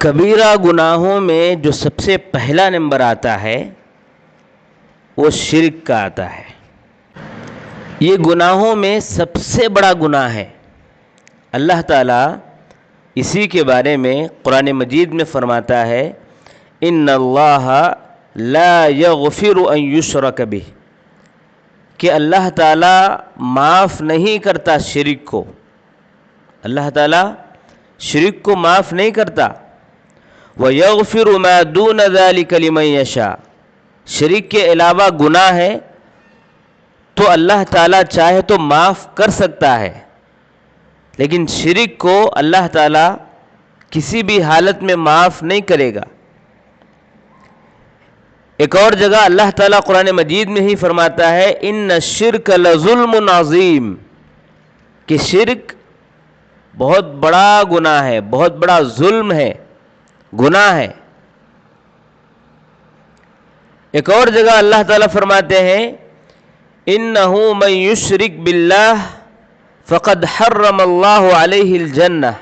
کبیرہ گناہوں میں جو سب سے پہلا نمبر آتا ہے وہ شرک کا آتا ہے۔ یہ گناہوں میں سب سے بڑا گناہ ہے۔ اللہ تعالیٰ اسی کے بارے میں قرآن مجید میں فرماتا ہے ان اللہ لا یغفر ان یشرک بہ، کہ اللہ تعالیٰ معاف نہیں کرتا شرک کو۔ اللہ تعالیٰ شرک کو معاف نہیں کرتا۔ وَيَغْفِرُ مَا دُونَ ذَلِكَ لِمَن يَشَاءُ، شرک کے علاوہ گناہ ہے تو اللہ تعالیٰ چاہے تو معاف کر سکتا ہے، لیکن شرک کو اللہ تعالیٰ کسی بھی حالت میں معاف نہیں کرے گا۔ ایک اور جگہ اللہ تعالیٰ قرآن مجید میں ہی فرماتا ہے ان الشرک لظلم عظیم، کہ شرک بہت بڑا گناہ ہے، بہت بڑا ظلم ہے، گناہ ہے۔ ایک اور جگہ اللہ تعالیٰ فرماتے ہیں انہ من یشرک باللہ فقد حرم اللہ علیہ الجنہ،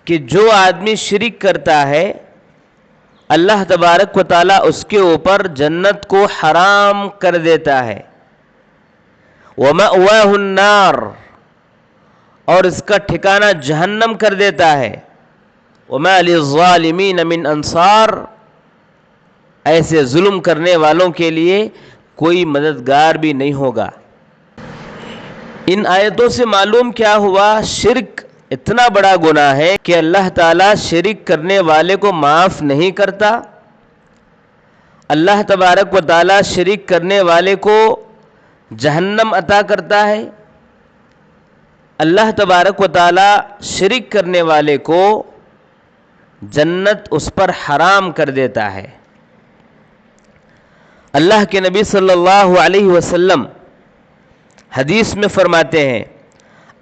کہ جو آدمی شرک کرتا ہے اللہ تبارک و تعالیٰ اس کے اوپر جنت کو حرام کر دیتا ہے۔ وَمَأْوَاهُ النَّارُ، اور اس کا ٹھکانہ جہنم کر دیتا ہے۔ وَمَا لِلظَّالِمِينَ مِنْ انصار، ایسے ظلم کرنے والوں کے لیے کوئی مددگار بھی نہیں ہوگا۔ ان آیتوں سے معلوم کیا ہوا؟ شرک اتنا بڑا گناہ ہے کہ اللہ تعالیٰ شرک کرنے والے کو معاف نہیں کرتا۔ اللہ تبارک و تعالیٰ شرک کرنے والے کو جہنم عطا کرتا ہے۔ اللہ تبارک و تعالیٰ شرک کرنے والے کو جنت اس پر حرام کر دیتا ہے۔ اللہ کے نبی صلی اللہ علیہ وسلم حدیث میں فرماتے ہیں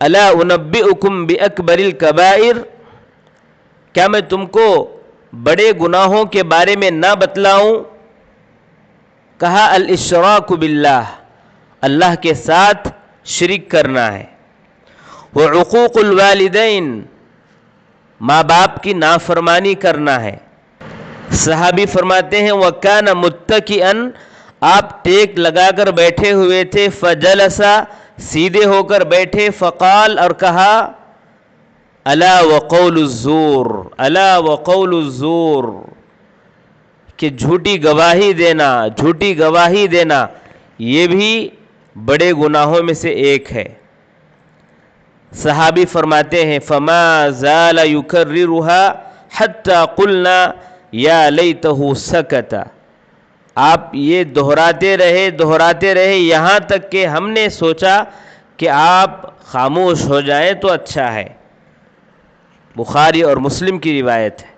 الا انبئکم باکبر الکبائر، کیا میں تم کو بڑے گناہوں کے بارے میں نہ بتلاؤں؟ کہا الاشراک باللہ، اللہ کے ساتھ شرک کرنا ہے۔ وعقوق الوالدین، ماں باپ کی نافرمانی کرنا ہے۔ صحابی فرماتے ہیں وَكَانَ مُتَّكِئًا، آپ ٹیک لگا کر بیٹھے ہوئے تھے، فَجَلَسَ، سیدھے ہو کر بیٹھے، فقال، اور کہا الا وقول الزور، الا وقول الزور، کہ جھوٹی گواہی دینا، جھوٹی گواہی دینا یہ بھی بڑے گناہوں میں سے ایک ہے۔ صحابی فرماتے ہیں فما زال یکررها حتی قلنا یا لیتہ سکت، آپ یہ دہراتے رہے یہاں تک کہ ہم نے سوچا کہ آپ خاموش ہو جائیں تو اچھا ہے۔ بخاری اور مسلم کی روایت ہے۔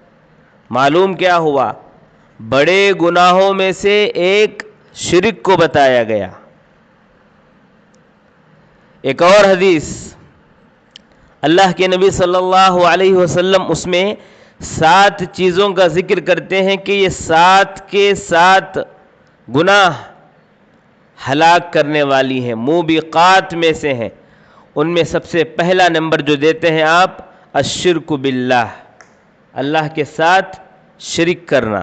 معلوم کیا ہوا؟ بڑے گناہوں میں سے ایک شرک کو بتایا گیا۔ ایک اور حدیث اللہ کے نبی صلی اللہ علیہ وسلم اس میں 7 چیزوں کا ذکر کرتے ہیں کہ یہ 7 کے 7 گناہ ہلاک کرنے والی ہیں، موبقات میں سے ہیں۔ ان میں سب سے پہلا نمبر جو دیتے ہیں آپ الشرک باللہ، اللہ کے ساتھ شرک کرنا۔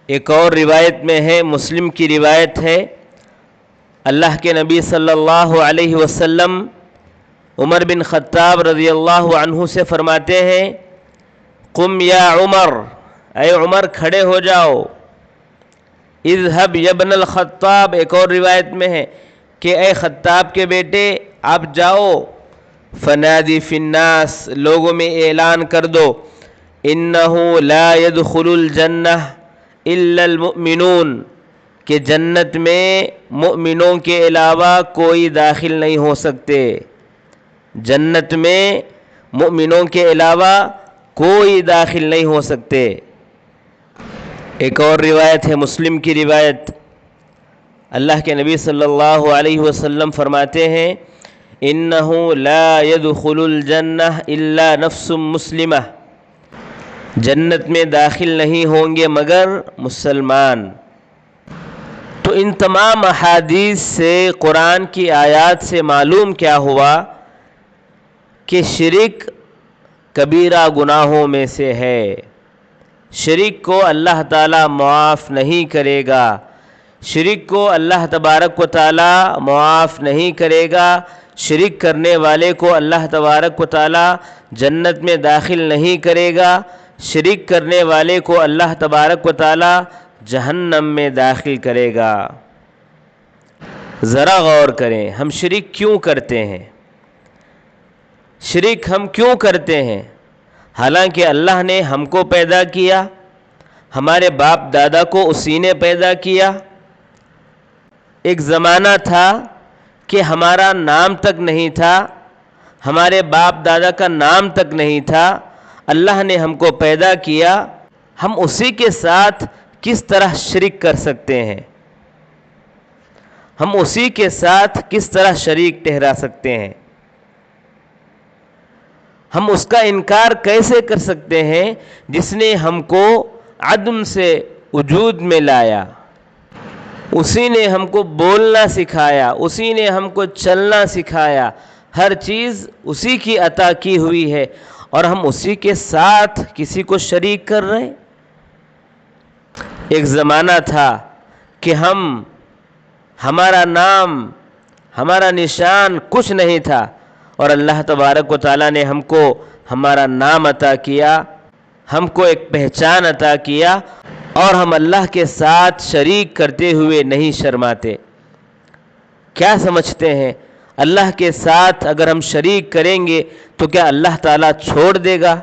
ایک اور روایت میں ہے، مسلم کی روایت ہے، اللہ کے نبی صلی اللہ علیہ وسلم عمر بن خطاب رضی اللہ عنہ سے فرماتے ہیں قم یا عمر، اے عمر کھڑے ہو جاؤ، اذهب یا ابن الخطاب، ایک اور روایت میں ہے کہ اے خطاب کے بیٹے آپ جاؤ، فنادی فی الناس، لوگوں میں اعلان کر دو، انہ لا يدخل الجنہ الا المؤمنون، کہ جنت میں مؤمنوں کے علاوہ کوئی داخل نہیں ہو سکتے، جنت میں مؤمنوں کے علاوہ کوئی داخل نہیں ہو سکتے۔ ایک اور روایت ہے، مسلم کی روایت، اللہ کے نبی صلی اللہ علیہ وسلم فرماتے ہیں انہ لا يدخل الجنہ الا نفس مسلمہ، جنت میں داخل نہیں ہوں گے مگر مسلمان۔ تو ان تمام احادیث سے، قرآن کی آیات سے معلوم کیا ہوا کہ شرک کبیرہ گناہوں میں سے ہے۔ شرک کو اللہ تعالیٰ معاف نہیں کرے گا، شرک کو اللہ تبارک و تعالیٰ معاف نہیں کرے گا، شرک کرنے والے کو اللہ تبارک و تعالیٰ جنت میں داخل نہیں کرے گا، شرک کرنے والے کو اللہ تبارک و تعالیٰ جہنم میں داخل کرے گا۔ ذرا غور کریں، ہم شرک کیوں کرتے ہیں؟ شرک ہم کیوں کرتے ہیں؟ حالانکہ اللہ نے ہم کو پیدا کیا، ہمارے باپ دادا کو اسی نے پیدا کیا۔ ایک زمانہ تھا کہ ہمارا نام تک نہیں تھا، ہمارے باپ دادا کا نام تک نہیں تھا، اللہ نے ہم کو پیدا کیا، ہم اسی کے ساتھ کس طرح شرک کر سکتے ہیں؟ ہم اسی کے ساتھ کس طرح شریک ٹھہرا سکتے ہیں؟ ہم اس کا انکار کیسے کر سکتے ہیں جس نے ہم کو عدم سے وجود میں لایا؟ اسی نے ہم کو بولنا سکھایا، اسی نے ہم کو چلنا سکھایا، ہر چیز اسی کی عطا کی ہوئی ہے، اور ہم اسی کے ساتھ کسی کو شریک کر رہے ہیں۔ ایک زمانہ تھا کہ ہمارا نام، ہمارا نشان کچھ نہیں تھا، اور اللہ تبارک و تعالیٰ نے ہم کو ہمارا نام عطا کیا، ہم کو ایک پہچان عطا کیا، اور ہم اللہ کے ساتھ شریک کرتے ہوئے نہیں شرماتے۔ کیا سمجھتے ہیں؟ اللہ کے ساتھ اگر ہم شریک کریں گے تو کیا اللہ تعالیٰ چھوڑ دے گا؟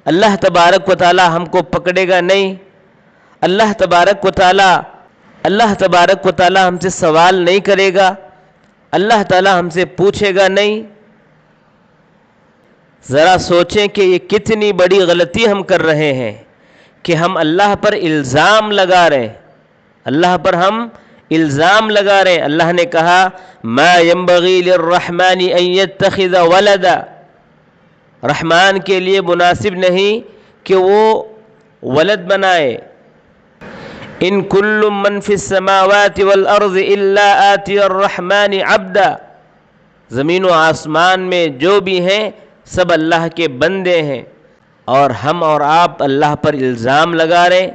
اللہ تبارک و تعالیٰ ہم کو پکڑے گا نہیں؟ اللہ تبارک و تعالیٰ ہم سے سوال نہیں کرے گا؟ اللہ تعالیٰ ہم سے پوچھے گا نہیں؟ ذرا سوچیں کہ یہ کتنی بڑی غلطی ہم کر رہے ہیں کہ ہم اللہ پر الزام لگا رہے ہیں، اللہ پر ہم الزام لگا رہے ہیں۔ اللہ نے کہا ما ينبغي للرحمن ان يتخذ ولدا، رحمان کے لیے مناسب نہیں کہ وہ ولد بنائے۔ ان کل من فی السماوات والارض الا آتی الرحمن عبدا، زمین و آسمان میں جو بھی ہیں سب اللہ کے بندے ہیں، اور ہم اور آپ اللہ پر الزام لگا رہے ہیں۔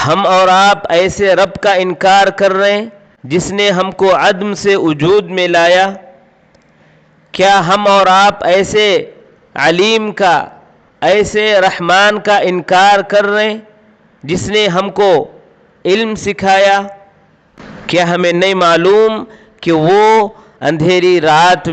ہم اور آپ ایسے رب کا انکار کر رہے ہیں جس نے ہم کو عدم سے وجود میں لایا۔ کیا ہم اور آپ ایسے علیم کا، ایسے رحمان کا انکار کر رہے ہیں جس نے ہم کو علم سکھایا؟ کیا ہمیں نہیں معلوم کہ وہ اندھیری رات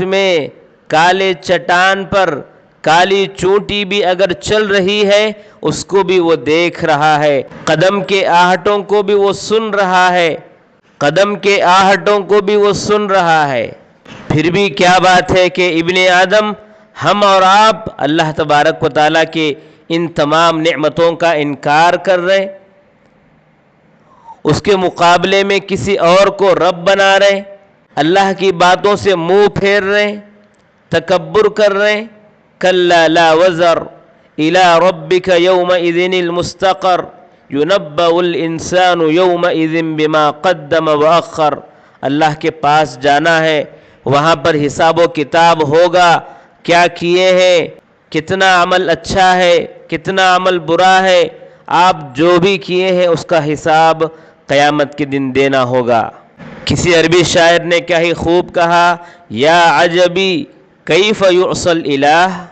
میں کالے چٹان پر کالی چونٹی بھی اگر چل رہی ہے اس کو بھی وہ دیکھ رہا ہے، قدم کے آہٹوں کو بھی وہ سن رہا ہے، پھر بھی کیا بات ہے کہ ابن آدم، ہم اور آپ اللہ تبارک و تعالیٰ کے ان تمام نعمتوں کا انکار کر رہے ہیں، اس کے مقابلے میں کسی اور کو رب بنا رہے ہیں، اللہ کی باتوں سے منہ پھیر رہے ہیں، تکبر کر رہے ہیں۔ کلا لا وزر الى ربك يومئذ المستقر ينبأ الانسان يومئذ بما قدم واخر، اللہ کے پاس جانا ہے، وہاں پر حساب و کتاب ہوگا، کیا کیے ہیں، کتنا عمل اچھا ہے، کتنا عمل برا ہے، آپ جو بھی کیے ہیں اس کا حساب قیامت کے دن دینا ہوگا۔ کسی عربی شاعر نے کیا ہی خوب کہا، یا عجبی کیف یعصی الالہ،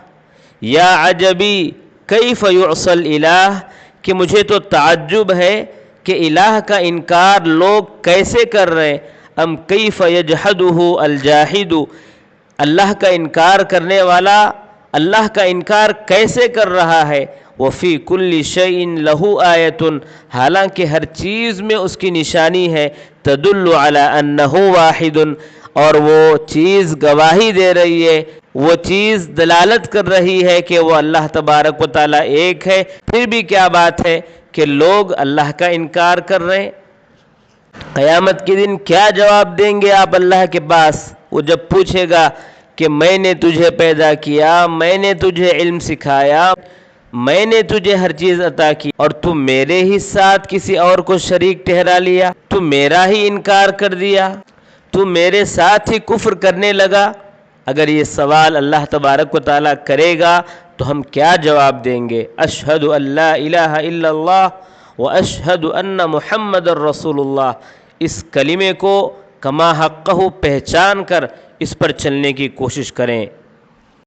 یا عجبی کیف یعصی الالہ، کہ مجھے تو تعجب ہے کہ الہ کا انکار لوگ کیسے کر رہے ہیں۔ ام کیف یجحدہ الجاحد، اللہ کا انکار کرنے والا اللہ کا انکار کیسے کر رہا ہے۔ وفی کل شیء لہ آیۃ، حالانکہ ہر چیز میں اس کی نشانی ہے، تدل علی انہ واحد، اور وہ چیز گواہی دے رہی ہے، وہ چیز دلالت کر رہی ہے کہ وہ اللہ تبارک و تعالیٰ ایک ہے۔ پھر بھی کیا بات ہے کہ لوگ اللہ کا انکار کر رہے ہیں۔ قیامت کے دن کیا جواب دیں گے آپ اللہ کے پاس؟ وہ جب پوچھے گا کہ میں نے تجھے پیدا کیا، میں نے تجھے علم سکھایا، میں نے تجھے ہر چیز عطا کی، اور تو میرے ہی ساتھ کسی اور کو شریک ٹھہرا لیا، تو میرا ہی انکار کر دیا، تو میرے ساتھ ہی کفر کرنے لگا، اگر یہ سوال اللہ تبارک و تعالیٰ کرے گا تو ہم کیا جواب دیں گے؟ اشہد ان لا الہ الا اللہ و اشہد ان محمد الرسول اللہ. اس کلمے کو کما حقہ پہچان کر اس پر چلنے کی کوشش کریں.